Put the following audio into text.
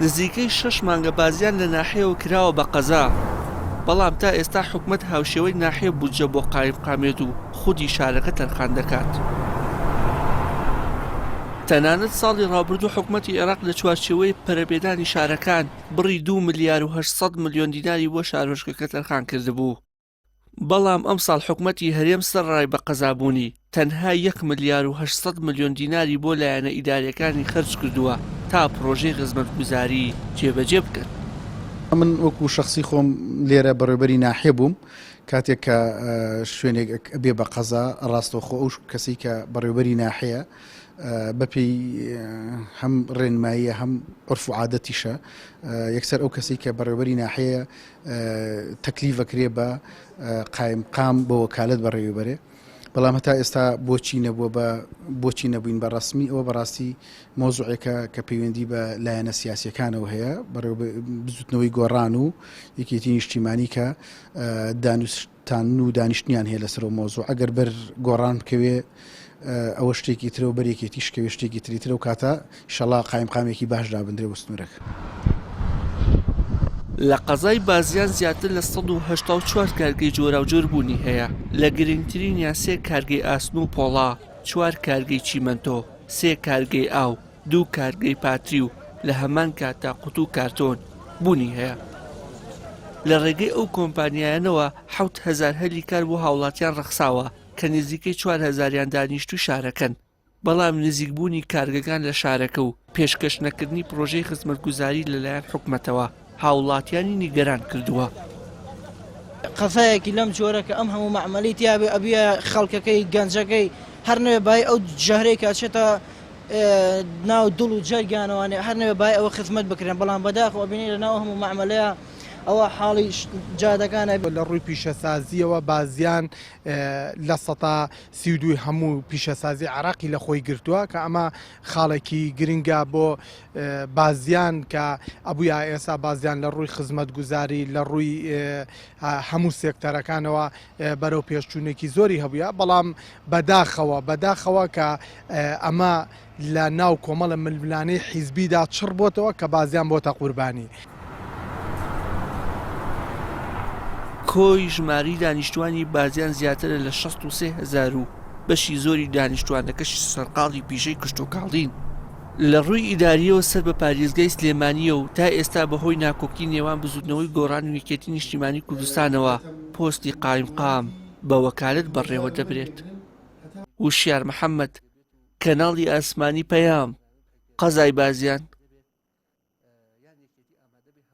نزیکەی 6 مانگە بازیان لە ناحیەوە کراوە بە قەزا، بەڵام تا ئێستا حکومەت هاوشێوەی ناحیە بودجە بۆ قایمقامێت و خودی شارەکە تەرخان دەکات. تەنانەت ساڵی ڕابردوو حکومەتی عێراق لە چوارچێوەی پەرەبێدانی شارەکان بڕی 2 ملیار و 800 ملیۆن دیناری بۆ شارۆچکەکە تەرخان کردبوو. بەڵام ئەم ساڵ حکومەتی هەرێم سەرڕای بە قەزابوونی تەنها 1 ملیار و 800 ملیۆن دیناری بۆ لایەنە ئیدارەکانی خەرج کردووە تا پرۆژەی خزمەتگوزاری جێبەجێ بکەن. من وەکو شخصی خۆم لێرە بەڕێوەبەری ناحیە بووم کاتێک کە شوێنێک بێ بە قەزا ڕاستەوخۆ ئەو کەسی کە بەڕێوەبەری ناحەیە بەپێی هەم ڕێنماییە هەم عرف و عادەتیشە یەکسەر ئەو کەسی کە بەڕێوەبەری ناحەیە تەکلیفەکرێ بە قایمقام بە وەکالەت بەڕێوەبەرێ، بەڵام هەتا ئێستا بۆچی نەبووە بۆچی نەبووین بە ڕسمی ئەوە بەڕاستی مۆزوعێکە کە پەیوەندی بە لایەنە سیاسیەکانەوە هەیە بزوتنەوەی گۆڕان و یەکێتی نیشتیمانی کە دانوستان و دانیشتنیان هەیە لەسەر مۆزوع ئەگەر بەر گۆڕان بکەوێ ئەوە شتێکی ترەوە بەرێکێتی شکەوێ شتێکی تریترە و کاتە ئینشەڵا قایمقامێکی باش دابدرێ وەستنورەکە. لە قەزای بازیان زیاتر لە 184 کارگەی جۆراوجۆر بوونی هەیە، لە گرنگترینیان 3 کارگەی ئاسن و پۆڵا، 4 کارگەی چیمەنتۆ، 3 کارگەی ئاو، 2 کارگەی پاتری و لە هەمان کاتا قوت و کارتۆن بوونی هەیە. لە ڕێگەی ئەو کۆمپانیایانەوە 7,000 هەلی کار بۆ هاوڵاتیان ڕەخساوە کە نزیکەی 4,000یان دانیشتووی شارەکەن، بەڵام نزیکبوونی کارگەکان لە شارەکە و پێشکەش نەکردنی پرۆژەی خزمەتگوزاری لەلایەن حکومەتەوە هاوڵاتیانی نیگەران کردووە. قەزایەکی لەم جۆرەکە ئەم هەموو مەعمەلی تیاابێ ئەبیە خەڵکەکەی گەنجەکەی هەر نوێ بای ئەو جارێک کاچێتە ناو دڵ و جەرگانەوانێ هەر نوێ بای ئەوە خزمەت بکرێن، بەڵام بەداخەوە بینی لە ناو هەموو مەعمەلەیە ئەوە حاڵی جادەکانە لە ڕووی پیشەسازیەوە بازیان لە 32 هەموو پیشەسازی عراقی لە خۆی گرتووە کە ئەمە خاڵێکی گرنگە بۆ بازیان کە ئەبووە ئێستا بازیان لە ڕووی خزمەتگوزاری لە ڕووی هەموو سێکتەرەکانەوە بەرەو پێشچوونێکی زۆری هەبووە، بەڵام بەداخەوە کە ئەمە لە ناو کۆمەڵە ململانەی حیزبیدا چڕ بۆتەوە کە بازیان بۆتە قوربانی. کۆی ژماری دانیشتوانی بازیان زیاترە لە 63,000 و بەشی زۆری دانیشتوانەکەشی سەرقاڵی پیشەی کشت و کاڵین. لە ڕووی ئیداریەوە سەر بە پارێزگای سلێمانیە و تا ئێستا بەهۆی ناکۆکی نێوان بزوتنەوەی گۆڕان و یەکێتی نیشتیمانی کوردستانەوە پۆستی قایمقام بە وەکالەت بەڕێوە دەبرێت. وشیار محەممەد، کەناڵی ئاسمانی پەیام، قەزای بازیان.